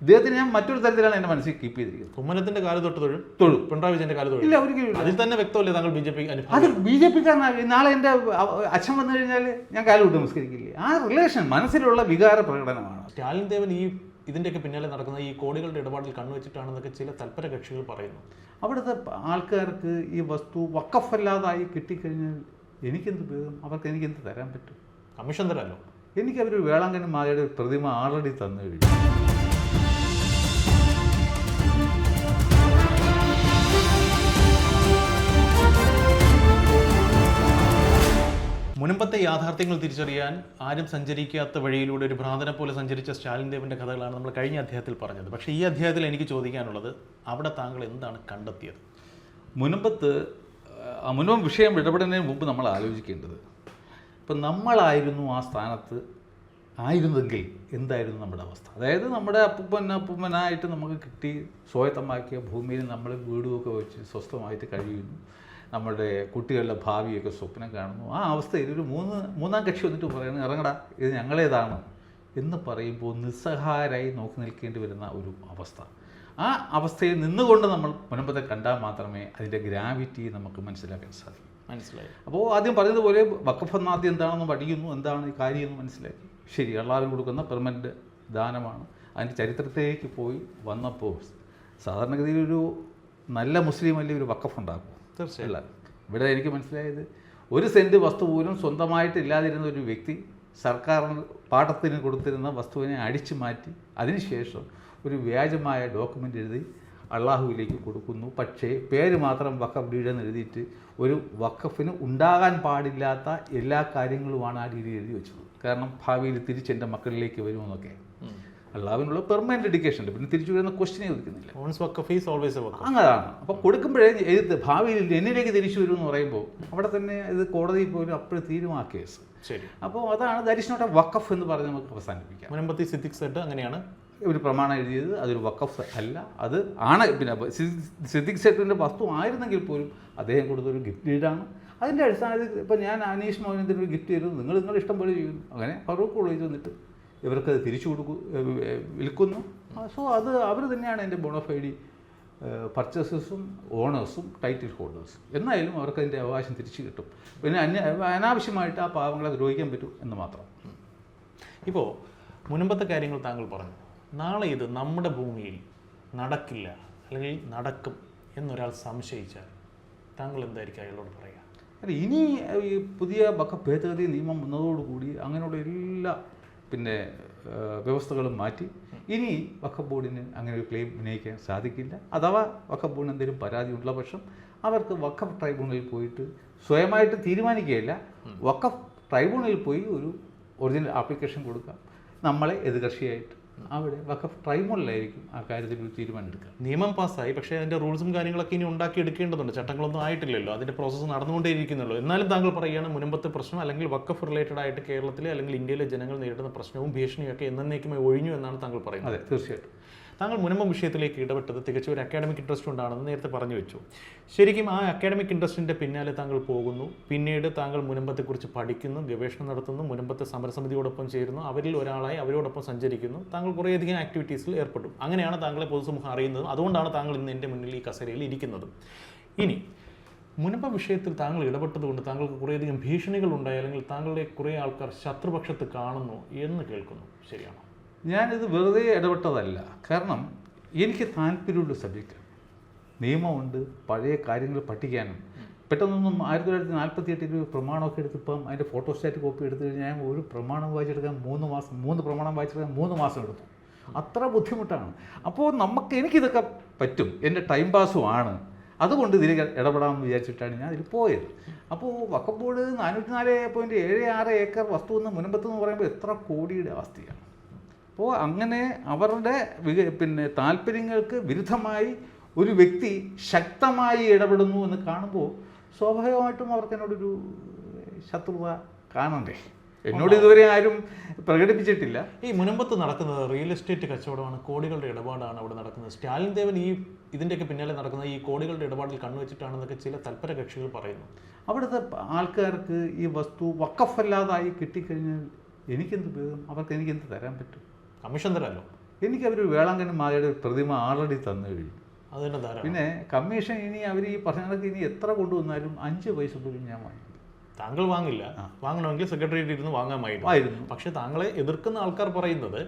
ഇദ്ദേഹത്തിന് ഞാൻ മറ്റൊരു തരത്തിലാണ് എൻ്റെ മനസ്സിൽ കീപ്പ് ചെയ്തിരിക്കുന്നത്. കുമ്മനത്തിന്റെ കാല് തൊട്ട് തൊഴും, പിണറായി വിജയന്റെ കാല് തൊഴും ഇല്ല ഒരിക്കലും. അതിൽ തന്നെ വ്യക്തമല്ലേ താങ്കൾ ബി ജെ പി അത് ബി ജെ പിക്കാരനാണ്. നാളെ എൻ്റെ അച്ഛൻ വന്നു കഴിഞ്ഞാൽ ഞാൻ കാലുവിട്ട് നമസ്കരിക്കില്ലേ? ആ റിലേഷൻ മനസ്സിലുള്ള വികാര പ്രകടനമാണ്. സ്റ്റാലിൻ ദേവൻ ഇതിന്റെയൊക്കെ പിന്നാലെ നടക്കുന്ന ഈ കോടികളുടെ ഇടപാടിൽ കണ്ണുവെച്ചിട്ടാണെന്നൊക്കെ ചില തൽപര കക്ഷികൾ പറയുന്നു. അവിടുത്തെ ആൾക്കാർക്ക് ഈ വസ്തു വക്കഫല്ലാതായി കിട്ടിക്കഴിഞ്ഞാൽ എനിക്കെന്ത് ഉപയോഗം? അവർക്ക് എനിക്കെന്ത് തരാൻ പറ്റും? കമ്മീഷൻ തരാമല്ലോ. എനിക്കവർ വേളാങ്കണ്ണി മാതയുടെ പ്രതിമ ആൾറെഡി തന്നു കഴിഞ്ഞു. മുൻപത്തെ യാഥാർത്ഥ്യങ്ങൾ തിരിച്ചറിയാൻ ആരും സഞ്ചരിക്കാത്ത വഴിയിലൂടെ ഒരു ഭ്രാന്തനെ പോലെ സഞ്ചരിച്ച സ്റ്റാലിൻ ദേവന്റെ കഥകളാണ് നമ്മൾ കഴിഞ്ഞ അധ്യായത്തിൽ പറഞ്ഞത്. പക്ഷേ ഈ അധ്യായത്തിൽ എനിക്ക് ചോദിക്കാനുള്ളത്, അവിടെ താങ്കൾ എന്താണ് കണ്ടെത്തിയത്? മുൻപ് വിഷയം ഇടപെടുന്നതിന് മുമ്പ് നമ്മൾ ആലോചിക്കേണ്ടത്, ഇപ്പം നമ്മളായിരുന്നു ആ സ്ഥാനത്ത് ആയിരുന്നെങ്കിൽ എന്തായിരുന്നു നമ്മുടെ അവസ്ഥ? അതായത് നമ്മുടെ അപ്പൂപ്പനായിട്ട് നമുക്ക് കിട്ടി സ്വായത്തമാക്കിയ ഭൂമിയിൽ നമ്മൾ വീടുമൊക്കെ വെച്ച് സ്വസ്ഥമായിട്ട് കഴിയുന്നു, നമ്മുടെ കുട്ടികളുടെ ഭാവിയൊക്കെ സ്വപ്നം കാണുന്നു. ആ അവസ്ഥയിൽ ഒരു മൂന്നാം കക്ഷി വന്നിട്ട് പറയുന്നത് ഇറങ്ങടാ ഇത് ഞങ്ങളേതാണ് എന്ന് പറയുമ്പോൾ നിസ്സഹായരായി നോക്കി നിൽക്കേണ്ടി വരുന്ന ഒരു അവസ്ഥ. ആ അവസ്ഥയിൽ നിന്നുകൊണ്ട് നമ്മൾ മുൻപത്തെ കണ്ടാൽ മാത്രമേ അതിൻ്റെ ഗ്രാവിറ്റി നമുക്ക് മനസ്സിലാക്കാൻ സാധിക്കൂ. മനസ്സിലായി. അപ്പോൾ ആദ്യം പറഞ്ഞതുപോലെ വഖഫ് ആദ്യം എന്താണെന്ന് പഠിക്കുന്നു, എന്താണ് ഈ കാര്യമെന്ന് മനസ്സിലാക്കി. ശരി, അള്ളാഹുവിന് കൊടുക്കുന്ന പെർമനൻ്റ് ദാനമാണ്. അതിൻ്റെ ചരിത്രത്തിലേക്ക് പോയി വന്നപ്പോൾ സാധാരണഗതിയിൽ ഒരു നല്ല മുസ്ലിം അല്ലേ ഒരു വഖഫ് ഉണ്ടാക്കും? തീർച്ചയായും. ഇവിടെ എനിക്ക് മനസ്സിലായത്, 1 സെൻറ്റ് വസ്തു പോലും സ്വന്തമായിട്ട് ഇല്ലാതിരുന്ന ഒരു വ്യക്തി സർക്കാർ പാട്ടത്തിന് കൊടുത്തിരുന്ന വസ്തുവിനെ അടിച്ചു മാറ്റി അതിനുശേഷം ഒരു വ്യാജമായ ഡോക്യുമെൻ്റ് എഴുതി അള്ളാഹുവിലേക്ക് കൊടുക്കുന്നു. പക്ഷേ പേര് മാത്രം വഖഫ് ഡീഡ് എന്ന് എഴുതിയിട്ട് ഒരു വഖഫിന് ഉണ്ടാകാൻ പാടില്ലാത്ത എല്ലാ കാര്യങ്ങളുമാണ് ആ ഡീഡിൽ എഴുതി വെച്ചത്. കാരണം ഭാവിയിൽ തിരിച്ചെൻ്റെ മക്കളിലേക്ക് വരുമെന്നൊക്കെ. അള്ളാഹുവിനുള്ള പെർമനന്റ് ഡെഡിക്കേഷൻ ഉണ്ട്. പിന്നെ തിരിച്ചു വരുന്ന ക്വസ്റ്റ്യനെ ചോദിക്കുന്നില്ല. അങ്ങനെയാണ്. അപ്പോൾ കൊടുക്കുമ്പോഴേ എഴുത്ത് ഭാവിയിൽ എന്നിലേക്ക് തിരിച്ചു വരുമെന്ന് പറയുമ്പോൾ അവിടെ തന്നെ ഇത് കോടതിയിൽ പോലും അപ്പോഴും തീരുമാന കേസ്. ശരി. അപ്പോൾ അതാണ് ദാറ്റ് ഈസ് നോട്ട് എ വഖഫ് എന്ന് പറഞ്ഞ് നമുക്ക് അവസാനിപ്പിക്കാം. മുൻപത്തെ സിദ്ദിഖ് സെട്ട് അങ്ങനെയാണ് ഒരു പ്രമാണം എഴുതിയത്, അതൊരു വഖഫ് അല്ല. അത് ആണ്. പിന്നെ സിദ്ദിഖ് സെട്ടിൻ്റെ വസ്തു ആയിരുന്നെങ്കിൽ പോലും അദ്ദേഹം കൊടുത്തൊരു ഗിഫ്റ്റ് ഡീഡാണ്. അതിൻ്റെ അടിസ്ഥാനത്തിൽ ഇപ്പോൾ ഞാൻ അനീഷ് മോഹനത്തിന് ഒരു ഗിഫ്റ്റ് ചെയ്തു, നിങ്ങൾ ഇഷ്ടം പോലെ ചെയ്യുന്നു. അങ്ങനെ ഫറൂഖ് കോളേജ് വന്നിട്ട് ഇവർക്കത് തിരിച്ചു വിൽക്കുന്നു. സോ അത് അവർ തന്നെയാണ് എൻ്റെ ബോണഫൈഡി പർച്ചേസേഴ്സും ഓണേഴ്സും ടൈറ്റിൽ ഹോൾഡേഴ്സും. എന്നായാലും അവർക്ക് അതിൻ്റെ അവകാശം തിരിച്ചു കിട്ടും. പിന്നെ അനാവശ്യമായിട്ട് ആ പാവങ്ങളെ ദ്രോഹിക്കാൻ പറ്റും എന്ന് മാത്രം. ഇപ്പോൾ മുൻപത്തെ കാര്യങ്ങൾ താങ്കൾ പറഞ്ഞു. നാളെ ഇത് നമ്മുടെ ഭൂമിയിൽ നടക്കില്ല അല്ലെങ്കിൽ നടക്കും എന്നൊരാൾ സംശയിച്ചാൽ താങ്കൾ എന്തായിരിക്കും അയാളോട് പറയുക? അല്ല, ഇനി ഈ പുതിയ വഖഫ് ഭേദഗതി നിയമം വന്നതോടുകൂടി അങ്ങനെയുള്ള എല്ലാ വ്യവസ്ഥകളും മാറ്റി ഇനി വഖഫ് ബോർഡിന് അങ്ങനെ ഒരു ക്ലെയിം ഉന്നയിക്കാൻ സാധിക്കില്ല. അഥവാ വഖഫ് ബോർഡിന് എന്തെങ്കിലും പരാതി ഉള്ള പക്ഷം അവർക്ക് വഖഫ് ട്രൈബ്യൂണലിൽ പോയിട്ട് സ്വയമായിട്ട് തീരുമാനിക്കുകയില്ല, വഖഫ് ട്രൈബ്യൂണലിൽ പോയി ഒരു ഒറിജിനൽ ആപ്ലിക്കേഷൻ കൊടുക്കാം. നമ്മളെ എതിർകക്ഷിയായിട്ട് അവിടെ വഖഫ് ട്രൈബ്യൂണലായിരിക്കും ആ കാര്യത്തിൽ ഒരു തീരുമാനം എടുക്കുക. നിയമം പാസ്സായി, പക്ഷേ അതിൻ്റെ റൂൾസും കാര്യങ്ങളൊക്കെ ഇനി ഉണ്ടാക്കി എടുക്കേണ്ടതുണ്ട്. ചട്ടങ്ങളൊന്നും ആയിട്ടില്ലല്ലോ, അതിൻ്റെ പ്രോസസ്സ് നടന്നുകൊണ്ടേയിരിക്കുന്നുള്ളൂ. എന്നാലും താങ്കൾ പറയുകയാണ് മുൻപത്തെ പ്രശ്നം അല്ലെങ്കിൽ വഖഫ് റിലേറ്റഡ് ആയിട്ട് കേരളത്തിലെ അല്ലെങ്കിൽ ഇന്ത്യയിലെ ജനങ്ങൾ നേരിടുന്ന പ്രശ്നവും ഭീഷണിയും ഒക്കെ എന്നേക്കുമായി ഒഴിഞ്ഞു എന്നാണ് താങ്കൾ പറയുന്നത്. അതെ, തീർച്ചയായിട്ടും. താങ്കൾ മുൻപ് വിഷയത്തിലേക്ക് ഇടപെട്ടത് തികച്ചും ഒരു അക്കാഡമിക് ഇൻട്രസ്റ്റ് ഉണ്ടാണെന്ന് നേരത്തെ പറഞ്ഞു വെച്ചു. ശരിക്കും ആ അക്കാഡമിക് ഇൻട്രസ്റ്റിൻ്റെ പിന്നാലെ താങ്കൾ പോകുന്നു, പിന്നീട് താങ്കൾ മുൻപത്തെക്കുറിച്ച് പഠിക്കുന്നു, ഗവേഷണം നടത്തുന്നു, മുൻപത്തെ സമരസമിതിയോടൊപ്പം ചേരുന്നു, അവരിൽ ഒരാളായി അവരോടൊപ്പം സഞ്ചരിക്കുന്നു, താങ്കൾ കുറേയധികം ആക്ടിവിറ്റീസിൽ ഏർപ്പെട്ടു. അങ്ങനെയാണ് താങ്കളെ പൊതുസമൂഹം അറിയുന്നതും അതുകൊണ്ടാണ് താങ്കൾ ഇന്ന് എൻ്റെ മുന്നിൽ ഈ കസേരയിൽ ഇരിക്കുന്നതും. ഇനി മുൻപ് വിഷയത്തിൽ താങ്കൾ ഇടപെട്ടതുകൊണ്ട് താങ്കൾക്ക് കുറേയധികം ഭീഷണികൾ ഉണ്ടായി അല്ലെങ്കിൽ താങ്കളുടെ കുറേ ആൾക്കാർ ശത്രുപക്ഷത്ത് കാണുന്നു എന്ന് കേൾക്കുന്നു, ശരിയാണോ? ഞാനിത് വെറുതെ ഇടപെട്ടതല്ല. കാരണം എനിക്ക് താല്പര്യമുള്ള സബ്ജക്റ്റാണ്. നിയമമുണ്ട്, പഴയ കാര്യങ്ങൾ പഠിക്കാനും. പെട്ടെന്നൊന്നും 1948 പ്രമാണമൊക്കെ എടുത്ത് ഇപ്പം അതിൻ്റെ ഫോട്ടോസ്റ്റാറ്റ് കോപ്പി എടുത്തു കഴിഞ്ഞാൽ ഒരു പ്രമാണം വായിച്ചെടുക്കാൻ 3 പ്രമാണം വായിച്ചെടുക്കാൻ 3 മാസം എടുത്തു. അത്ര ബുദ്ധിമുട്ടാണ്. അപ്പോൾ എനിക്കിതൊക്കെ പറ്റും, എൻ്റെ ടൈം പാസുമാണ്. അതുകൊണ്ട് ഇതിൽ ഇടപെടാമെന്ന് വിചാരിച്ചിട്ടാണ് ഞാൻ ഇതിൽ പോയത്. അപ്പോൾ വഖഫ് ബോർഡ് 404.76 ഏക്കർ വസ്തു എന്ന് മുൻപത്തെന്ന് പറയുമ്പോൾ എത്ര കോടിയുടെ ആസ്തിയാണ്. അപ്പോൾ അങ്ങനെ അവരുടെ താല്പര്യങ്ങൾക്ക് വിരുദ്ധമായി ഒരു വ്യക്തി ശക്തമായി ഇടപെടുന്നു എന്ന് കാണുമ്പോൾ സ്വാഭാവികമായിട്ടും അവർക്ക് എന്നോടൊരു ശത്രുത കാണണ്ടേ. എന്നോട് ഇതുവരെ ആരും പ്രകടിപ്പിച്ചിട്ടില്ല. ഈ മുൻപത്ത് നടക്കുന്നത് റിയൽ എസ്റ്റേറ്റ് കച്ചവടമാണ്, കോടികളുടെ ഇടപാടാണ് അവിടെ നടക്കുന്നത്. സ്റ്റാലിൻ ദേവൻ ഇതിൻ്റെയൊക്കെ പിന്നാലെ നടക്കുന്ന ഈ കോടികളുടെ ഇടപാടിൽ കണ്ണുവെച്ചിട്ടാണെന്നൊക്കെ ചില തൽപര കക്ഷികൾ പറയുന്നു. അവിടുത്തെ ആൾക്കാർക്ക് ഈ വസ്തു വഖഫല്ലാതായി കിട്ടിക്കഴിഞ്ഞാൽ എനിക്കെന്ത് ഉപയോഗം? അവർക്ക് എനിക്കെന്ത് തരാൻ പറ്റും? കമ്മീഷൻ തരാമല്ലോ. എനിക്ക് അവർ വേളാങ്കണ്ണി മാതയുടെ പ്രതിമ ആൾറെഡി തന്നു കഴിഞ്ഞു. അത് തന്നെ ധാരാളം. പിന്നെ കമ്മീഷൻ ഇനി അവർ ഈ പറഞ്ഞതൊക്കെ ഇനി എത്ര കൊണ്ടുവന്നാലും 5 പൈസ പോലും ഞാൻ വാങ്ങിക്കും. താങ്കൾ വാങ്ങില്ല. വാങ്ങണമെങ്കിൽ സെക്രട്ടേറിയറ്റിൽ ഇരുന്ന് വാങ്ങാമായിരുന്നു. പക്ഷേ താങ്കളെ എതിർക്കുന്ന ആൾക്കാർ പറയുന്നത്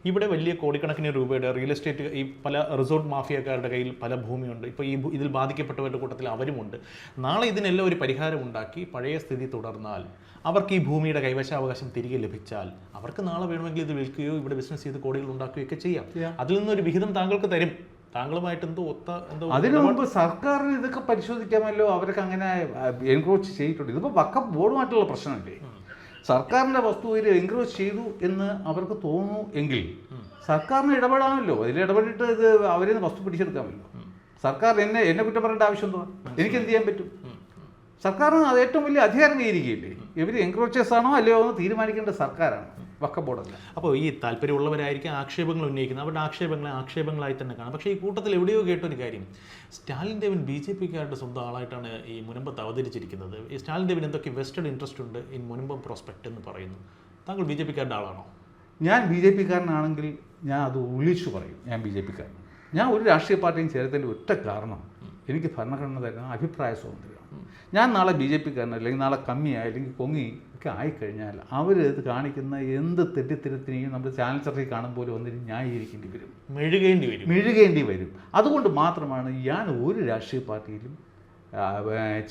ഇവിടെ വലിയ കോടിക്കണക്കിന് രൂപയുടെ റിയൽ എസ്റ്റേറ്റ്, ഈ പല റിസോർട്ട് മാഫിയക്കാരുടെ കയ്യിൽ പല ഭൂമിയുണ്ട്. ഇപ്പോൾ ഇതിൽ ബാധിക്കപ്പെട്ടവരുടെ കൂട്ടത്തിൽ അവരുമുണ്ട്. നാളെ ഇതിനെല്ലാം ഒരു പരിഹാരം ഉണ്ടാക്കി പഴയ സ്ഥിതി തുടർന്നാൽ, അവർക്ക് ഈ ഭൂമിയുടെ കൈവശാവകാശം തിരികെ ലഭിച്ചാൽ, അവർക്ക് നാളെ വേണമെങ്കിൽ ഇത് വിൽക്കുകയോ ഇവിടെ ബിസിനസ് ചെയ്ത് കോടികൾ ഉണ്ടാക്കുകയൊക്കെ ചെയ്യാം. അതിൽ നിന്നൊരു വിഹിതം താങ്കൾക്ക് തരും. താങ്കളുമായിട്ട് എന്തോ അതിനു മുമ്പ് സർക്കാരിന് ഇതൊക്കെ പരിശോധിക്കാമല്ലോ. അവരൊക്കെ അങ്ങനെ എൻക്രോച്ച് ചെയ്തിട്ടുണ്ട്. ഇതിപ്പോൾ വഖഫ് ബോർഡുമായിട്ടുള്ള പ്രശ്നമല്ലേ. സർക്കാരിൻ്റെ വസ്തുവിൽ എൻക്രോച്ച് ചെയ്തു എന്ന് അവർക്ക് തോന്നുന്നു എങ്കിൽ സർക്കാരിന് ഇടപെടാമല്ലോ. അതിൽ ഇടപെട്ടിട്ട് ഇത് അവരിൽ നിന്ന് വസ്തു പിടിച്ചെടുക്കാമല്ലോ. സർക്കാർ എന്നെ കുറ്റം പറയേണ്ട ആവശ്യം എന്തോ? എനിക്ക് എന്ത് ചെയ്യാൻ പറ്റും? സർക്കാരിന് അത് ഏറ്റവും വലിയ അധികാരം കൈയിരിക്കുകയില്ലേ. ഇവർ എൻക്രോച്ചേഴ്സ് ആണോ അല്ലയോ എന്ന് തീരുമാനിക്കേണ്ടത് സർക്കാരാണ്, വഖഫ് ബോർഡല്ല. അപ്പോൾ ഈ താല്പര്യമുള്ളവരായിരിക്കും ആക്ഷേപങ്ങൾ ഉന്നയിക്കുന്നത്. അവരുടെ ആക്ഷേപങ്ങളായി തന്നെ കാണാം. പക്ഷേ ഈ കൂട്ടത്തിൽ എവിടെയോ കേട്ടൊരു കാര്യം, സ്റ്റാലിൻ ദേവൻ BJP-കാരുടെ സ്വന്തം ആളായിട്ടാണ് ഈ മുനമ്പത്ത് അവതരിച്ചിരിക്കുന്നത്. ഈ സ്റ്റാലിൻ ദേവൻ എന്തൊക്കെ വെസ്റ്റഡ് ഇൻട്രസ്റ്റ് ഉണ്ട് ഇൻ മുനമ്പം പ്രോസ്പെക്റ്റ് എന്ന് പറയുന്നു. താങ്കൾ BJP-കാരുടെ ആളാണോ? ഞാൻ BJP-കാരനാണെങ്കിൽ ഞാൻ അത് ഒളിച്ചു പറയും. ഞാൻ BJP-കാരൻ. ഞാൻ ഒരു രാഷ്ട്രീയ പാർട്ടിയും ചേർത്തതിൻ്റെ ഒറ്റ കാരണം എനിക്ക് ഭരണഘടന തരുന്ന അഭിപ്രായ സ്വാതന്ത്ര്യമാണ്. ഞാൻ നാളെ BJP-കാരൻ അല്ലെങ്കിൽ നാളെ കമ്മിയായി അല്ലെങ്കിൽ കൊങ്ങി ഒക്കെ ആയിക്കഴിഞ്ഞാൽ അവർ ഇത് കാണിക്കുന്ന എന്ത് തെറ്റിദ്ധരത്തിനെയും നമ്മുടെ ചാനൽ ചർച്ചയിൽ കാണുമ്പോൾ വന്നിട്ട് ന്യായീകരിക്കേണ്ടി വരും, മെഴുകേണ്ടി വരും. അതുകൊണ്ട് മാത്രമാണ് ഞാൻ ഒരു രാഷ്ട്രീയ പാർട്ടിയിലും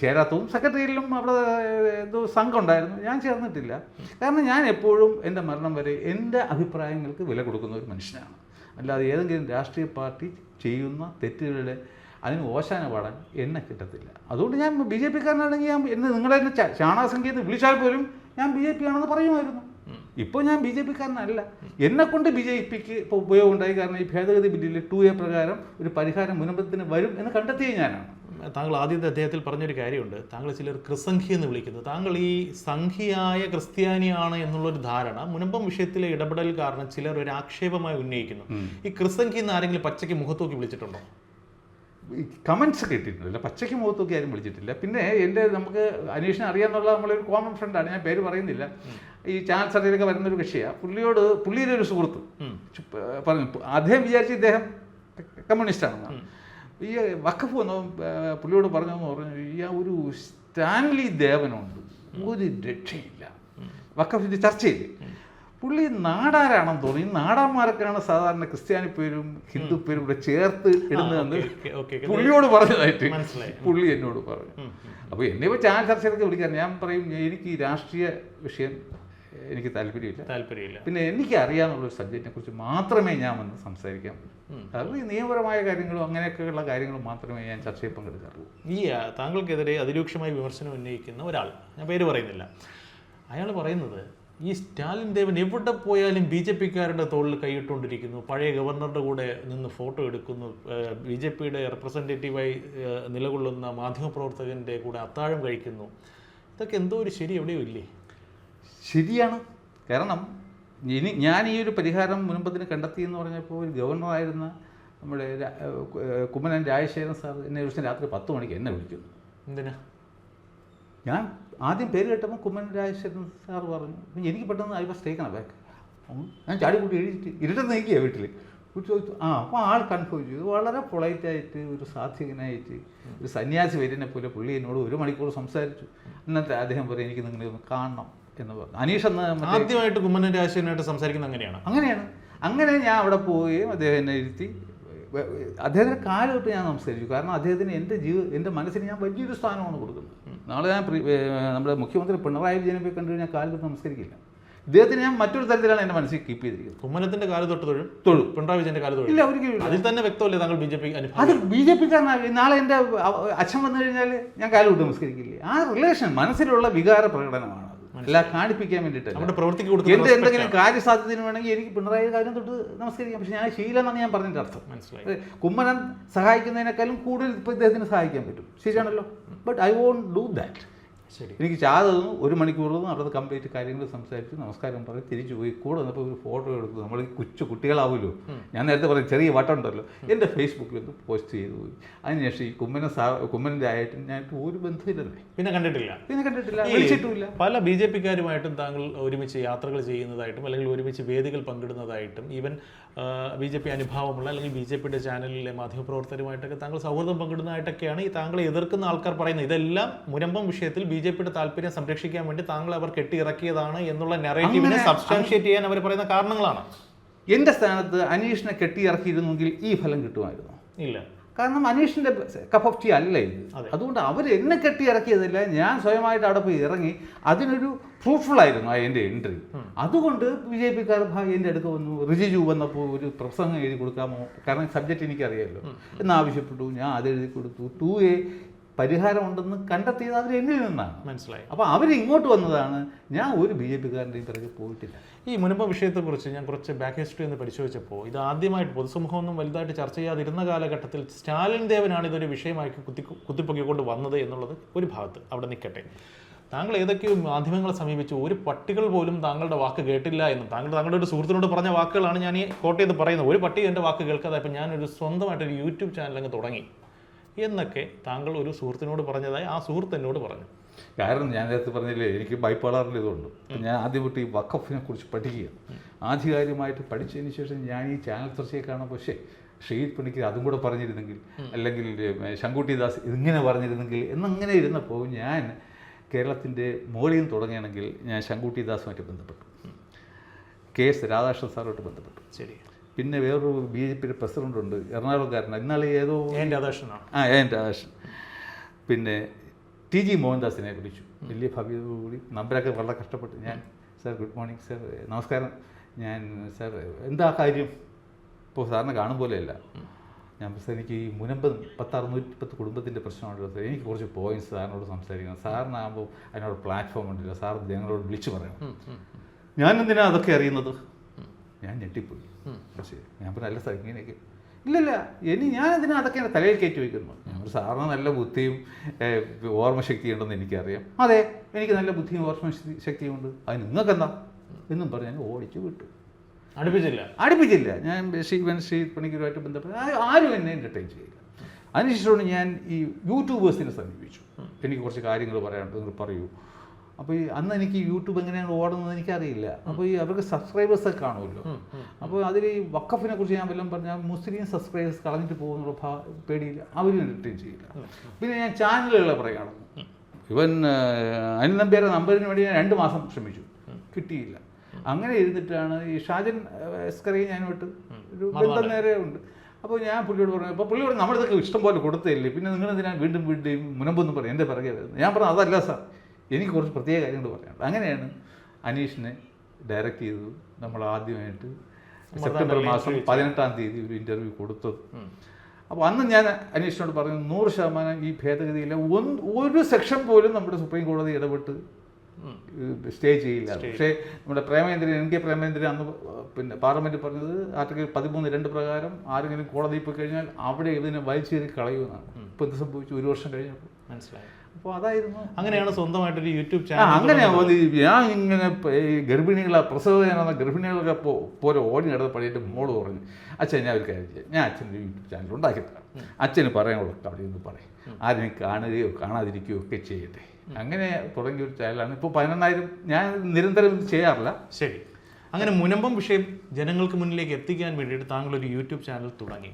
ചേരാത്തതും. സെക്രട്ടറിയിലും അവിടെ എന്തോ സംഘം ഉണ്ടായിരുന്നു, ഞാൻ ചേർന്നിട്ടില്ല. കാരണം ഞാൻ എപ്പോഴും എൻ്റെ മരണം വരെ എൻ്റെ അഭിപ്രായങ്ങൾക്ക് വില കൊടുക്കുന്ന ഒരു മനുഷ്യനാണ്. അല്ലാതെ ഏതെങ്കിലും രാഷ്ട്രീയ പാർട്ടി ചെയ്യുന്ന തെറ്റുകളുടെ അതിന് ഓശാന പാടാൻ എന്നെ കിട്ടത്തില്ല. അതുകൊണ്ട് ഞാൻ BJP-കാരനാണെങ്കിൽ എന്നെ നിങ്ങളുടെ തന്നെ ചാണകസംഖ്യയിൽ വിളിച്ചാൽ പോലും ഞാൻ BJP ആണെന്ന് പറയുമായിരുന്നു. ഇപ്പോൾ ഞാൻ BJP-കാരനല്ല. എന്നെക്കൊണ്ട് BJP-ക്ക് ഇപ്പോൾ ഉപയോഗം ഉണ്ടായി. കാരണം ഈ ഭേദഗതി ബില്ലിൽ 2A പ്രകാരം ഒരു പരിഹാരം മുനമ്പത്തിന് വരും എന്ന് കണ്ടെത്തിയത് ഞാനാണ്. താങ്കൾ ആദ്യത്തെ അദ്ദേഹത്തിൽ പറഞ്ഞൊരു കാര്യമുണ്ട്, താങ്കൾ ചിലർ ക്രിസംഖ്യ എന്ന് വിളിക്കുന്നത്. താങ്കൾ ഈ സംഖ്യയായ ക്രിസ്ത്യാനിയാണ് എന്നുള്ളൊരു ധാരണ മുനമ്പം വിഷയത്തിലെ ഇടപെടൽ കാരണം ചിലർ ഒരു ആക്ഷേപമായി ഉന്നയിക്കുന്നു. ഈ ക്രിസംഖ്യ എന്ന് ആരെങ്കിലും പച്ചയ്ക്ക് മുഖത്തോക്കി വിളിച്ചിട്ടുണ്ടോ? കമൻസ് കിട്ടിയിട്ടില്ല, പച്ചയ്ക്ക് മുഖത്തൊക്കെ ആരും വിളിച്ചിട്ടില്ല. പിന്നെ നമുക്ക് അന്വേഷണം അറിയാമെന്നുള്ള നമ്മളൊരു കോമൺ ഫ്രണ്ടാണ്, ഞാൻ പേര് പറയുന്നില്ല, ഈ ചാനൽ ചർച്ചയിലൊക്കെ വരുന്നൊരു കക്ഷിയാണ്. പുള്ളിയുടെ ഒരു സുഹൃത്ത് പറഞ്ഞു, അദ്ദേഹം വിചാരിച്ച് ഇദ്ദേഹം കമ്മ്യൂണിസ്റ്റാണെന്നാണ്. ഈ വഖഫ് വന്ന് പുള്ളിയോട് പറഞ്ഞതെന്ന് പറഞ്ഞു, ഈ ഒരു സ്റ്റാൻലി ദേവനുണ്ട്, ഒരു രക്ഷയില്ല വഖഫിൻ്റെ ചർച്ചയിൽ. പുള്ളി നാടാരാണെന്ന് തോന്നി. നാടാന്മാരൊക്കെയാണ് സാധാരണ ക്രിസ്ത്യാനി പേരും ഹിന്ദു പേരും കൂടെ ചേർത്ത് ഇടുന്നതെന്ന് പുള്ളിയോട് പറഞ്ഞതായിട്ട് പുള്ളി എന്നോട് പറഞ്ഞു. അപ്പോൾ എന്നെ ഇപ്പോൾ ചാനൽ ചർച്ചയിലൊക്കെ വിളിക്കാൻ ഞാൻ പറയും, എനിക്ക് ഈ രാഷ്ട്രീയ വിഷയം എനിക്ക് താല്പര്യമില്ല. പിന്നെ എനിക്ക് അറിയാമെന്നുള്ളൊരു സബ്ജക്റ്റിനെ കുറിച്ച് മാത്രമേ ഞാൻ വന്ന് സംസാരിക്കാൻ പറ്റൂ. അത് നിയമപരമായ കാര്യങ്ങളും അങ്ങനെയൊക്കെയുള്ള കാര്യങ്ങളും മാത്രമേ ഞാൻ ചർച്ചയിൽ പങ്കെടുക്കാറുള്ളൂ. ഈ താങ്കൾക്കെതിരെ അതിരൂക്ഷമായ വിമർശനം ഉന്നയിക്കുന്ന ഒരാൾ, ഞാൻ പേര് പറയുന്നില്ല, അയാൾ പറയുന്നത് ഈ സ്റ്റാലിൻ ദേവൻ എവിടെ പോയാലും BJP-കാരുടെ തോളിൽ കൈയിട്ടുകൊണ്ടിരിക്കുന്നു, പഴയ ഗവർണറുടെ കൂടെ നിന്ന് ഫോട്ടോ എടുക്കുന്നു, BJP-യുടെ റെപ്രസെൻറ്റേറ്റീവായി നിലകൊള്ളുന്ന മാധ്യമപ്രവർത്തകൻ്റെ കൂടെ അത്താഴം കഴിക്കുന്നു. ഇതൊക്കെ എന്തോ ഒരു ശരി എവിടെയോ ഇല്ലേ? ശരിയാണ്. കാരണം ഞാൻ ഈ ഒരു പരിഹാരം മുൻപത്തിന് കണ്ടെത്തിയെന്ന് പറഞ്ഞപ്പോൾ ഒരു ഗവർണറായിരുന്ന നമ്മുടെ കുമ്മനം രാജശേഖരൻ സാർ എന്നെ ദിവസം രാത്രി 10 മണിക്ക് എന്നെ വിളിക്കുന്നു. എന്തിനാ? ഞാൻ ആദ്യം പേര് കേട്ടപ്പോൾ കുമ്മനം രാജശേഖരൻ സാർ പറഞ്ഞു. എനിക്ക് പെട്ടെന്ന് ഐ വാസ് ടേക്കൺ അബാക്ക്. ഞാൻ ചാടിക്കൂട്ടി എഴുതിയിട്ട് ഇരുട്ടെന്ന് നീക്കിയ വീട്ടിൽ ചോദിച്ചു. അപ്പോൾ ആൾ കൺഫേം ചെയ്തു. വളരെ പൊളൈറ്റായിട്ട് ഒരു സാത്വികനായിട്ട് ഒരു സന്യാസി വരുന്ന പോലെ പുള്ളി എന്നോട് 1 മണിക്കൂർ സംസാരിച്ചു. എന്നിട്ട് അദ്ദേഹം പറയും, എനിക്ക് നിങ്ങളെ ഒന്ന് കാണണം എന്ന് പറഞ്ഞു. അനീഷ് എന്ന് ആദ്യമായിട്ട് കുമ്മനം രാജശേഖരനായിട്ട് സംസാരിക്കുന്നത് അങ്ങനെയാണ്. അങ്ങനെ ഞാൻ അവിടെ പോവുകയും അദ്ദേഹം എന്നെ ഇരുത്തി അദ്ദേഹത്തിൻ്റെ കാലഘട്ടം ഞാൻ സംസാരിച്ചു. കാരണം അദ്ദേഹത്തിന് എൻ്റെ മനസ്സിന് ഞാൻ വലിയൊരു സ്ഥാനമാണ് കൊടുക്കുന്നത്. നാളെ ഞാൻ നമ്മുടെ മുഖ്യമന്ത്രി പിണറായി വിജയനെ പോയി കണ്ടു ഞാൻ കാലഘട്ടം നമസ്കരിക്കില്ല. ഇദ്ദേഹത്തിന് ഞാൻ മറ്റൊരു തരത്തിലാണ് എൻ്റെ മനസ്സിൽ കീപ്പ് ചെയ്തിരിക്കുന്നത്. കുമ്മനത്തിൻ്റെ കാല് തൊഴും പിണറായി വിജയൻ്റെ കാല് തൊഴും ഇല്ല, ഒരിക്കലും. അതിൽ തന്നെ വ്യക്തമല്ലേ താങ്കൾ BJP? അത് BJP-കാരനാണ്. നാളെ എൻ്റെ അച്ഛൻ വന്നു കഴിഞ്ഞാൽ ഞാൻ കാലഘട്ടം നമസ്കരിക്കില്ലേ? ആ റിലേഷൻ മനസ്സിലുള്ള വികാര പ്രകടനമാണ്. അല്ല കാണിപ്പിക്കാൻ വേണ്ടിയിട്ടല്ല. എൻ്റെ എന്തെങ്കിലും കാര്യസാധ്യതന് വേണമെങ്കിൽ എനിക്ക് പിണറായി കാര്യം തൊട്ട് നമസ്കരിക്കാം. പക്ഷെ ഞാൻ ശീലമെന്നാണ് ഞാൻ പറഞ്ഞതിൻ്റെ അർത്ഥം. മനസ്സിലായി. കുമ്മനം സഹായിക്കുന്നതിനേക്കാളും കൂടുതൽ ഇപ്പോൾ ഇദ്ദേഹത്തിന് സഹായിക്കാൻ പറ്റും. ശരിയാണല്ലോ. But I won't do that. ശരി, എനിക്ക് ചാതന്നു 1 മണിക്കൂർ അവിടെ കംപ്ലീറ്റ് കാര്യങ്ങൾ സംസാരിച്ച് നമസ്കാരം പറഞ്ഞ് തിരിച്ചു പോയി. കൂടെ വന്നപ്പോൾ ഒരു ഫോട്ടോ എടുത്തു. നമ്മൾ കൊച്ചു കുട്ടികളാവുമല്ലോ, ഞാൻ നേരത്തെ പറഞ്ഞ ചെറിയ വട്ടം ഉണ്ടല്ലോ, എൻ്റെ ഫേസ്ബുക്കിലൊന്ന് പോസ്റ്റ് ചെയ്തു പോയി. അതിനുശേഷം ഈ കുമ്മനൻ്റെ ആയിട്ട് ഞാൻ ഒരു ബന്ധമില്ലല്ലേ. പിന്നെ കണ്ടിട്ടില്ല, വിളിച്ചിട്ടുമില്ല. പല BJP-കാരുമായിട്ടും താങ്കൾ ഒരുമിച്ച് യാത്രകൾ ചെയ്യുന്നതായിട്ടും അല്ലെങ്കിൽ ഒരുമിച്ച് വേദികൾ പങ്കിടുന്നതായിട്ടും ഈവൻ BJP അനുഭാവമുള്ള അല്ലെങ്കിൽ BJPയുടെ ചാനലിലെ മാധ്യമപ്രവർത്തകരുമായിട്ടൊക്കെ താങ്കൾ സൗഹൃദം പങ്കിടുന്നതായിട്ടൊക്കെയാണ് ഈ താങ്കളെ എതിർക്കുന്ന ആൾക്കാർ പറയുന്നത്. ഇതെല്ലാം മുനമ്പം വിഷയത്തിൽ BJPയുടെ താല്പര്യം സംരക്ഷിക്കാൻ വേണ്ടി താങ്കൾ അവർ കെട്ടിയിറക്കിയതാണ് എന്നുള്ള നെറേറ്റീവിനെ സബ്സ്റ്റാൻഷിയേറ്റ് ചെയ്യാൻ അവർ പറയുന്ന കാരണങ്ങളാണ്. എൻ്റെ സ്ഥാനത്ത് അനീഷിനെ കെട്ടിയിറക്കിയിരുന്നെങ്കിൽ ഈ ഫലം കിട്ടുമായിരുന്നു? ഇല്ല. കാരണം അനീഷിൻ്റെ കപ്പ് ഓഫ് ടീ അല്ല ഇത്. അതുകൊണ്ട് അവർ എന്നെ കെട്ടിയിറക്കിയതില്ല, ഞാൻ സ്വയമായിട്ട് അവിടെ പോയി ഇറങ്ങി. അതിനൊരു ഫ്രൂട്ട്ഫുള്ളായിരുന്നു എൻ്റെ എൻട്രി. അതുകൊണ്ട് BJPക്കാർ എൻ്റെ അടുത്ത് വന്നു, റിജിജു വന്നപ്പോൾ ഒരു പ്രസംഗം എഴുതി കൊടുക്കാമോ, കാരണം സബ്ജക്റ്റ് എനിക്കറിയാമല്ലോ എന്നാവശ്യപ്പെട്ടു. ഞാൻ അത് എഴുതി കൊടുത്തു. 2A പരിഹാരമുണ്ടെന്ന് കണ്ടെത്തിയത് അവർ എന്നിൽ നിന്നാണ്. മനസ്സിലായി. അപ്പോൾ അവർ ഇങ്ങോട്ട് വന്നതാണ്. ഞാൻ ഒരു BJPക്കാരൻ്റെയും പിറകെ പോയിട്ടില്ല. ഈ മുനമ്പം വിഷയത്തെക്കുറിച്ച് ഞാൻ കുറച്ച് ബാക്ക് ഹിസ്റ്ററി എന്ന് പരിശോധിച്ചപ്പോൾ ഇത് ആദ്യമായിട്ട് പൊതുസമൂഹമൊന്നും വലുതായിട്ട് ചർച്ച ചെയ്യാതിരുന്ന കാലഘട്ടത്തിൽ സ്റ്റാലിൻ ദേവനാണ് ഇതൊരു വിഷയമായി കുത്തിപ്പൊക്കിക്കൊണ്ട് വന്നത് എന്നുള്ളത് ഒരു ഭാഗത്ത് അവിടെ നിൽക്കട്ടെ. താങ്കൾ ഏതൊക്കെയോ മാധ്യമങ്ങളെ സമീപിച്ചു, ഒരു പട്ടികൾ പോലും താങ്കളുടെ വാക്ക് കേട്ടില്ല എന്നും താങ്കളുടെ ഒരു സുഹൃത്തിനോട് പറഞ്ഞ വാക്കുകളാണ് ഞാൻ ഈ കോട്ട് ചെയ്ത് പറയുന്നത്. ഒരു പട്ടി എൻ്റെ വാക്ക് കേൾക്കാതെ ഇപ്പം ഞാനൊരു സ്വന്തമായിട്ടൊരു യൂട്യൂബ് ചാനൽ അങ്ങ് തുടങ്ങി എന്നൊക്കെ താങ്കൾ ഒരു സുഹൃത്തിനോട് പറഞ്ഞതായി ആ സുഹൃത്ത് എന്നോട് പറഞ്ഞു. കാരണം ഞാൻ നേരത്തെ പറഞ്ഞില്ലേ, എനിക്ക് ബൈപ്പോളാറിൻ്റെ ഇതുണ്ട്. ഞാൻ ആദ്യം തൊട്ട് ഈ വഖഫിനെ കുറിച്ച് പഠിക്കുക, ആധികാരികമായിട്ട് പഠിച്ചതിന് ശേഷം ഞാൻ ഈ ചാനൽ ചർച്ചയെ കാണുമ്പോൾ ഷഹീദ് പണിക്കർ അതും കൂടെ പറഞ്ഞിരുന്നെങ്കിൽ, അല്ലെങ്കിൽ ശങ്കുട്ടി ദാസ് ഇതിങ്ങനെ പറഞ്ഞിരുന്നെങ്കിൽ എന്നങ്ങനെ ഇരുന്നപ്പോൾ ഞാൻ കേരളത്തിൻ്റെ മുകളിൽ നിന്ന് തുടങ്ങുകയാണെങ്കിൽ ഞാൻ ശങ്കുട്ടി ദാസുമായിട്ട് ബന്ധപ്പെട്ടു, KS രാധാകൃഷ്ണൻ സാറുമായിട്ട് ബന്ധപ്പെട്ടു. ശരി. പിന്നെ വേറൊരു BJPയുടെ പ്രസിഡന്റ് ഉണ്ട്, എറണാകുളംകാരനാണ്, ഇന്നാളെ ഏതോ രാധാകൃഷ്ണൻ. പിന്നെ TG മോഹൻദാസിനെ വിളിച്ചു, വലിയ ഭവ്യതയോടുകൂടി. നമ്പരൊക്കെ വളരെ കഷ്ടപ്പെട്ട് ഞാൻ, സാർ ഗുഡ് മോർണിംഗ് സാർ, നമസ്കാരം, ഞാൻ സാർ എന്താ കാര്യം, ഇപ്പോൾ സാറിനെ കാണും പോലെയല്ല. ഞാൻ സാർ എനിക്ക് ഈ മുനമ്പ് 610 കുടുംബത്തിൻ്റെ പ്രശ്നമുണ്ട് സാർ, എനിക്ക് കുറച്ച് പോയിന്റ്സ് സാറിനോട് സംസാരിക്കണം. സാറിനാകുമ്പോൾ അതിനോട് പ്ലാറ്റ്ഫോം ഉണ്ടല്ലോ, സാർ ജനങ്ങളോട് വിളിച്ചു പറയണം. ഞാൻ എന്തിനാണ് അതൊക്കെ അറിയുന്നത്? ഞാൻ ഞെട്ടിപ്പോയി. പക്ഷേ ഞാൻ പറഞ്ഞ അല്ല സാർ ഇങ്ങനെയൊക്കെ ഇല്ലല്ല, ഞാൻ എന്തിനാ അതൊക്കെ എൻ്റെ തലയിൽ കയറ്റി വയ്ക്കുന്നു. ഞാൻ സാറിന് നല്ല ബുദ്ധിയും ഓർമ്മശക്തിയും ഉണ്ടെന്ന് എനിക്കറിയാം. അതെ, എനിക്ക് നല്ല ബുദ്ധിയും ഓർമ്മശക്തിയും ഉണ്ട്, അത് നിങ്ങൾക്കെന്താ എന്നും പറഞ്ഞ് ഞാൻ ഓടിച്ചു വിട്ടു. അടുപ്പിച്ചില്ല. ഞാൻ ഷഹീദ് പണിക്കരുമായിട്ട് ബന്ധപ്പെട്ട് ആരും എന്നെ എൻ്റർടൈൻ ചെയ്യില്ല. അതിനുശേഷമാണ് ഞാൻ ഈ യൂട്യൂബേഴ്സിനെ സമീപിച്ചു. എനിക്ക് കുറച്ച് കാര്യങ്ങൾ പറയാനുണ്ട്, നിങ്ങൾ പറയൂ. അപ്പോൾ അന്ന് എനിക്ക് യൂട്യൂബ് എങ്ങനെയാണ് ഓടുന്നത് എനിക്കറിയില്ല. അപ്പോൾ അവർക്ക് സബ്സ്ക്രൈബേഴ്സൊക്കെ കാണുമല്ലോ. അപ്പോൾ അതിൽ ഈ വഖഫിനെ കുറിച്ച് ഞാൻ വല്ലതും പറഞ്ഞാൽ മുസ്ലിം സബ്സ്ക്രൈബേഴ്സ് കളഞ്ഞിട്ട് പോകുന്നുള്ള പേടിയില്ല, അവരും എൻ്റർടൈൻ ചെയ്യില്ല. പിന്നെ ഞാൻ ചാനലുകളെ പറയുകയാണ്. ഇവൻ അനിൽ നമ്പ്യാരുടെ നമ്പറിന് വേണ്ടി ഞാൻ 2 മാസം ശ്രമിച്ചു, കിട്ടിയില്ല. അങ്ങനെ ഇരുന്നിട്ടാണ് ഈ ഷാജൻ എസ്കറിയെ ഞാനോട്ട് ഒരു ബന്ധം നേരെ ഉണ്ട്. അപ്പോൾ ഞാൻ പുള്ളിയോട് പറഞ്ഞു, അപ്പോൾ പുള്ളി പറഞ്ഞു നമ്മളിതൊക്കെ ഇഷ്ടം പോലെ കൊടുത്തില്ലേ, പിന്നെ നിങ്ങളെന്തിനാണ് വീണ്ടും മുനമ്പെന്ന് പറയും, എൻ്റെ പിറകെ വരുന്നത്. ഞാൻ പറഞ്ഞു അതല്ല സാർ, എനിക്ക് കുറച്ച് പ്രത്യേക കാര്യങ്ങൾ പറയാനുണ്ട്. അങ്ങനെയാണ് അനീഷിനെ ഡയറക്റ്റ് ചെയ്തത്. നമ്മൾ ആദ്യമായിട്ട് സെപ്റ്റംബർ മാസം 18-ാം തീയതി ഒരു ഇൻ്റർവ്യൂ കൊടുത്തത്. അപ്പോൾ അന്ന് ഞാൻ അനീഷിനോട് പറഞ്ഞു 100% ഈ ഭേദഗതിയിലെ ഒരു സെക്ഷൻ പോലും നമ്മുടെ സുപ്രീം കോടതി ഇടപെട്ട് സ്റ്റേ ചെയ്യില്ല. പക്ഷേ നമ്മുടെ NK പ്രേമേന്ദ്രൻ അന്ന് പിന്നെ പാർലമെൻറ്റിൽ പറഞ്ഞത് ആർട്ടിക്കിൾ 13(2) പ്രകാരം ആരെങ്കിലും കോടതിയിൽ പോയി കഴിഞ്ഞാൽ അവിടെ ഇതിനെ വലിച്ചേറി കളയുമെന്നാണ്. ഇപ്പോൾ എന്ത് സംഭവിച്ചു? 1 വർഷം കഴിഞ്ഞപ്പോൾ മനസ്സിലായി. അപ്പോൾ അതായിരുന്നു. അങ്ങനെയാണ് സ്വന്തമായിട്ടൊരു യൂട്യൂബ് ചാനൽ. അങ്ങനെയാണ് ഞാൻ ഇങ്ങനെ ഗർഭിണികളെ പ്രസവവേദന ഗർഭിണികളൊക്കെ പോലെ ഓടി നടന്ന പണിയിട്ട് മോള് പറഞ്ഞു, അച്ഛൻ ഞാൻ ഒരു കാര്യം ചെയ്യാം, ഞാൻ അച്ഛൻ്റെ യൂട്യൂബ് ചാനൽ ഉണ്ടാക്കിത്തരാം, അച്ഛന് പറയാനുള്ളതൊക്കെ അവിടെ നിന്ന് പറയും, ആരും കാണുകയോ കാണാതിരിക്കുകയോ ഒക്കെ ചെയ്യട്ടെ. അങ്ങനെ തുടങ്ങിയ ഒരു ചാനലാണ്. ഇപ്പോൾ 11,000 ഞാൻ നിരന്തരം ചെയ്യാറില്ല. ശരി. അങ്ങനെ മുനമ്പം വിഷയം ജനങ്ങൾക്ക് മുന്നിലേക്ക് എത്തിക്കാൻ വേണ്ടിയിട്ട് താങ്കൾ ഒരു യൂട്യൂബ് ചാനൽ തുടങ്ങി.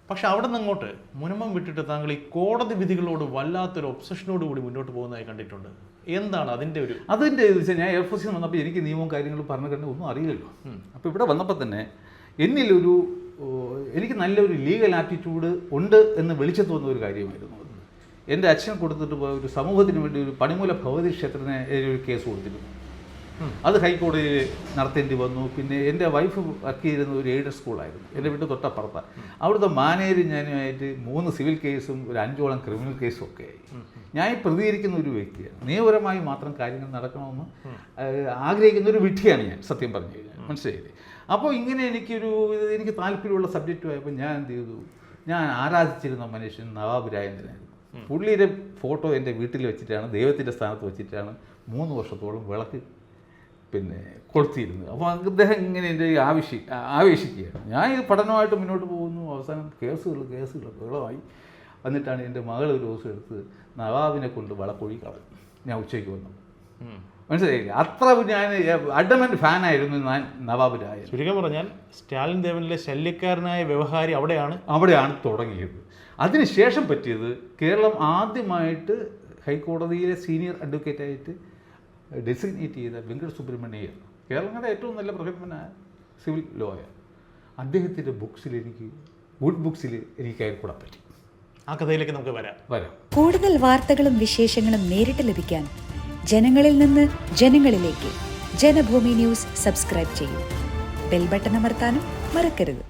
പക്ഷെ അവിടെ നിന്ന് അങ്ങോട്ട് മുനമ്പം വിട്ടിട്ട് താങ്കൾ ഈ കോടതി വിധികളോട് വല്ലാത്തൊരു ഒബ്സഷനോട് കൂടി മുന്നോട്ട് പോകുന്നതായി കണ്ടിട്ടുണ്ട്. എന്താണ് അതിൻ്റെ വെച്ചാൽ ഞാൻ എയർഫോഴ്സിൽ വന്നപ്പോൾ എനിക്ക് നിയമവും കാര്യങ്ങളും പറഞ്ഞു കണ്ട് ഒന്നും അറിയില്ലല്ലോ. അപ്പോൾ ഇവിടെ വന്നപ്പോൾ തന്നെ എനിക്ക് നല്ലൊരു ലീഗൽ ആപ്റ്റിറ്റ്യൂഡ് ഉണ്ട് എന്ന് വിളിച്ചെത്ത് വന്ന ഒരു കാര്യമായിരുന്നു. എൻ്റെ അച്ഛൻ കൊടുത്തിട്ട് പോയ ഒരു സമൂഹത്തിന് വേണ്ടി ഒരു പണിമൂല ഭഗവതി ക്ഷേത്രത്തിന് ഒരു കേസ് കൊടുത്തിരുന്നു. അത് ഹൈക്കോടതിയിൽ നടത്തേണ്ടി വന്നു. പിന്നെ എൻ്റെ വൈഫ് വർക്ക് ചെയ്തിരുന്ന ഒരു എയ്ഡഡ് സ്കൂളായിരുന്നു, എൻ്റെ വീട്ടിൽ തൊട്ടപ്പുറത്താണ്. അവിടുത്തെ മാനേജർ ഞാനുമായിട്ട് 3 സിവിൽ കേസും ഒരു 5ഓളം ക്രിമിനൽ കേസും ഒക്കെ ആയി. ഞാൻ പ്രതികരിക്കുന്ന ഒരു വ്യക്തിയാണ്. നിയമപരമായി മാത്രം കാര്യങ്ങൾ നടക്കണമെന്ന് ആഗ്രഹിക്കുന്ന ഒരു വിഡ്ഢിയാണ് ഞാൻ, സത്യം പറഞ്ഞു കഴിഞ്ഞാൽ. മനസ്സിലായില്ലേ? അപ്പോൾ ഇങ്ങനെ എനിക്ക് താല്പര്യമുള്ള സബ്ജക്റ്റുമായപ്പോൾ ഞാൻ എന്ത് ചെയ്തു, ഞാൻ ആരാധിച്ചിരുന്ന മനുഷ്യൻ നവാബ് രാജേന്ദ്രനായിരുന്നു. പുള്ളിയുടെ ഫോട്ടോ എൻ്റെ വീട്ടിൽ വെച്ചിട്ടാണ്, ദൈവത്തിൻ്റെ സ്ഥാനത്ത് വെച്ചിട്ടാണ് 3 വർഷത്തോളം വിളക്ക് കൊടുത്തിരുന്നത്. അപ്പോൾ അദ്ദേഹം ഇങ്ങനെ എൻ്റെ ആവേശിക്കുകയാണ്. ഞാൻ ഇത് പഠനമായിട്ട് മുന്നോട്ട് പോകുന്നു. അവസാനം കേസുകൾ ബഹളമായി. എന്നിട്ടാണ് എൻ്റെ മകൾ ഒരു ദിവസം എടുത്ത് നവാബിനെ കൊണ്ട് വളക്കൊഴി കളഞ്ഞു. ഞാൻ ഉച്ചയ്ക്ക് വന്നു. മനസ്സിലായില്ലേ? അത്ര ഞാൻ അഡമന്റ് ഫാനായിരുന്നു ഞാൻ നവാബ് രായ. ചുരുക്കം പറഞ്ഞാൽ സ്റ്റാലിൻ ദേവനിലെ ശല്യക്കാരനായ വ്യവഹാരി അവിടെയാണ് തുടങ്ങിയത്. അതിനുശേഷം പറ്റിയത് കേരളം ആദ്യമായിട്ട് ഹൈക്കോടതിയിലെ സീനിയർ അഡ്വക്കേറ്റായിട്ട് ഡെസിഗ്നേറ്റ് ചെയ്ത വെങ്കട സുബ്രഹ്മണ്യർ, കേരളത്തിലെ ഏറ്റവും നല്ല പ്രഗത്ഭനായ സിവിൽ ലോയർ. അദ്ദേഹത്തിൻ്റെ ഗുഡ് ബുക്സിൽ എനിക്ക് കയറിക്കൂടാൻ പറ്റി. ആ കഥയിലേക്ക് നമുക്ക് വരാം. കൂടുതൽ വാർത്തകളും വിശേഷങ്ങളും നേരിട്ട് ലഭിക്കാൻ ജനങ്ങളിൽ നിന്ന് ജനങ്ങളിലേക്ക് ജനഭൂമി ന്യൂസ് സബ്സ്ക്രൈബ് ചെയ്യൂ. ബെൽ ബട്ടൺ അമർത്താനും മറക്കരുത്.